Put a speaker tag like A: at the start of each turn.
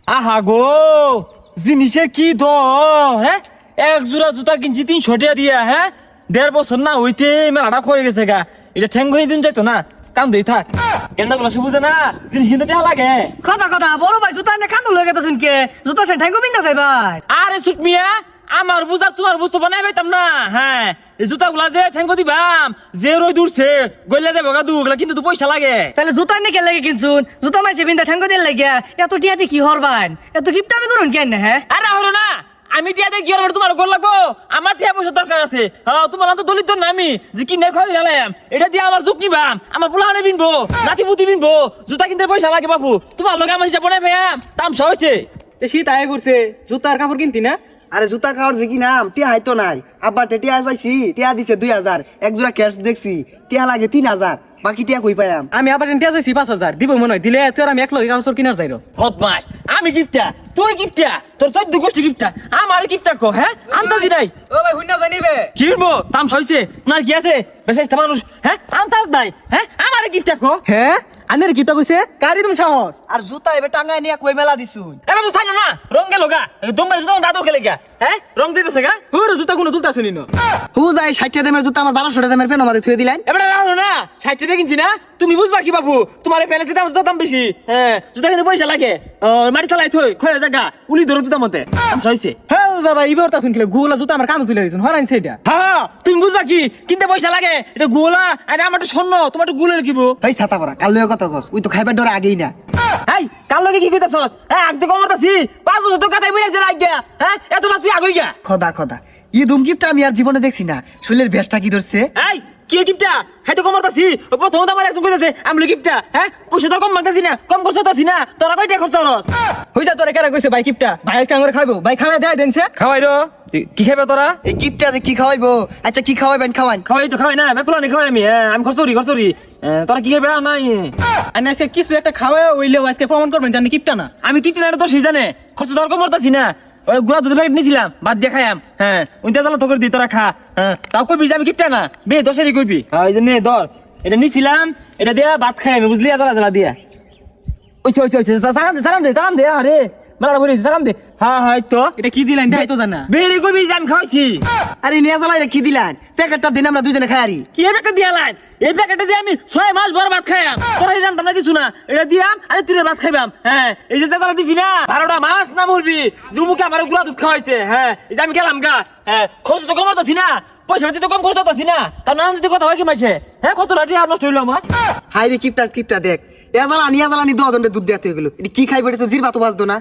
A: আহা গো, জিনিসের কি দর হ্যাঁ? এক জোড়া জুতা কিনছি 300 টাকা দিয়া, হ্যাঁ 1.5 বছর না হইতে মেলাটা খয়ে গেছে গা। এটা ঠ্যাং হয়ে দিন যাইতো না, কাম দেই থাক। কেন্দা গুলো সে বুঝে না, জিনিস কিনতে টাকা লাগে।
B: কথা কথা বড় ভাই জুতা এনে কান্দো লগে গেছেন কে? জুতা সে ঠ্যাঙ্গো বিন্দা যাই ভাই।
A: আরে সুট মিয়া, আমার বুঝা তোমার বুঝতে বানাই পাইতাম না। হ্যাঁ এই জুতা গুলা যে ঠ্যাঙ্গ দিবাম, যে রই দূরছে গইলা যাবে গা দুগুলা, কিন্তু তো পয়সা লাগে।
B: তাহলে জুতা এনে কে লাগে কিনছুন? জুতা মাইছে বিন্দা ঠ্যাঙ্গো দিয়ে লাগিয়া এত টিয়াতে কি হরবান? এত গিফট আমি করুন কেন হ্যাঁ?
A: আরে হলো না, আমি টিয়া দিয়ে কি আর তোমার গোল লাগবো? আমার টিয়া পয়সা দরকার আছে। তোমার তো দলিত না, আমি যে কিনে খাই গেলাম, এটা দিয়ে আমার যুগ নিবাম, আমার পোলাহানে বিনবো, নাতি পুতি বিনবো, জুতা কিনতে পয়সা লাগে বাবু। তোমার লোক আমার হিসাব বানাই ভাইয়াম, তামসা হয়েছে।
B: শীত আয় করছে, জুতার কাপড় কিনতি না?
C: আরে জুতা খাওয়ার যে কি নাম টিয়া হাইতো নাই। আব্বার টিয়া চাইছি, টিয়া দিছে 2000, এক জোড়া ক্যাশ দেখছি টিয়া লাগে 3000, বাকি টিয়া কই পাইয়াম?
B: আমি আবার টিয়া চাইছি 5000 দিব মনে হয়, দিলে তোর আমি 1 লগে কাপড় কিনার যাইরো।
A: বদমাস, আমি গিফটটা, তুই গিফটটা, তোর 14 গোষ্ঠী গিফটটা, আমার গিফটটা কো, হ্যাঁ আন্তাজি নাই।
B: ও ভাই হুন্না জানিবে
A: কি করবো? তামসা হয়েছে না কি আছে? বেশ মানুষ, হ্যাঁ আন্তাজ নাই, হ্যাঁ আমার গিফটটা কো।
B: হ্যাঁ আনের কিটা কইছে কারি তুমি সাহস?
C: আর জুতা এবে টাঙ্গায় নিয়ে কই মেলা দিছুন?
A: এ বাবু সাইন না, রং গেল গা, তোমার সাথে দাদু খেলে গা, হ্যাঁ রং যেতেছে গা।
B: ওরে জুতা কোনো তুলতা শুনি না।
C: হু যাই 60 টাকা দামের জুতা আমার 1200 টাকা দামের পেন আমাদের থুয়ে দিলেন।
A: এবারে রাখো না, 60 টাকা কিনছি না, তুমি বুঝবা কি বাবু? তোমার প্যালেসে দাম বেশি, হ্যাঁ জুতা কিনতে পয়সা লাগে। মাটি তলায় থই খয়ে জায়গা উলি ধরো জুতা মতে তামসা হয়েছে।
B: হ্যাঁ যা ভাই ইবার তা শুনলে গোলা জুতা আমার কানে তুলে দিছুন হরাইন সেটা।
A: হ্যাঁ তুমি বুঝবা কি? কিনতে পয়সা লাগে, এটা গোলা, আরে আমার স্বর্ণ, তোমার গুলে রাখিব।
C: ভাই ছাতা পরা কাল লয়ে কত গছ, ওই তো খাইবার ডরে আগেই না।
A: এই কাল লগে কি কইতাছস? হ্যাঁ আগতে কমাতাছি 5 বছর তো কাটাই বইরা যায় গিয়া, হ্যাঁ এত মাছ তুই আগই গিয়া।
C: খোদা খোদা, ই দুম গিফট আমি আর জীবনে দেখছি না। শরীরের ভেস্টা কি ধরছে?
A: এই কি গিফটটা? খাইতে কমাতাছি, প্রথম আমার একজন কইতাছে আমি গিফটটা, হ্যাঁ পয়সা তো কম মাগতাছি না, কম খরচতাছি না, তোরা কয়টা খরচ করস?
B: হইতা তোরে কেরা কইছে ভাই কিপটা? ভাই আজকে আমরা খাইবো, ভাই খাওয়া দেয় দেনছে।
A: খাওয়াই রো, কি খাইবে তোরা?
C: এই গিফটটা যে কি খাওয়াইবো? আচ্ছা কি খাওয়াইবেন খাওয়ান?
A: খাওয়াই তো খাওয়াই না, বেকুলা নি খাওয়াই আমি, আমি খরচরি তোরা কি খাইবে না?
B: আইনা আজকে কিছু একটা খাওয়া হইলেও আজকে প্রমাণ করবেন জানি কিপটা না।
A: আমি টিপটি না তো সেই জানে, খরচ তো আর কম করতাছি না। ওই গুড়া দুধ প্যাকেট নিছিলাম, বাদ দিয়ে খাইয়াম, হ্যাঁ ওইটা জ্বালা তো করে দি, তোরা খা। হ্যাঁ তাও কইবি যে আমি কিপটা না, বে দশেরই কইবি। হ্যাঁ এই যে নে ধর, এটা নিছিলাম, এটা দিয়া ভাত খাই আমি, বুঝলি জ্বালা জ্বালা দিয়া। ওইছে সালাম দে আরে মেলা বলিস সালাম দে। হ্যাঁ হ্যাঁ তো
B: এটা কি দিলেন তাই তো জানা।
A: বেরি কইবি যে আমি খাওয়াইছি।
C: আরে নিয়ে জ্বালাই কি দিলেন? প্যাকেটটা দিন আমরা দুজনে খাই আরি।
A: কি এই প্যাকেট দিয়া লাইন? এই প্যাকেটে দিয়ে আমি 6 মাস বড় ভাত খাইয়াম, তোরা জানতাম না কিছু না। এটা দিয়াম আরে তুই ভাত খাইবাম, হ্যাঁ এই যে জ্বালা দিছি না 12টা মাস না মরবি, জুমুকে আমার গুড়া দুধ খাওয়াইছে। হ্যাঁ এই যে আমি গেলাম গা, হ্যাঁ খরচ তো কমাতাছি না, পয়সা তো কম খরচাতাছি না, তার নানান যদি কথা হয় কি মাইছে, হ্যাঁ কত লাঠি আর নষ্ট হইলো আমার।
C: হাই রে কিপটা কিপটা দেখ, এ জ্বালা নিয়ে জ্বালা নি 10 জনের দুধ দেওয়া হয়ে গেল। এটা কি খাইবে? এটা তো জিরবা তো বাজতো না।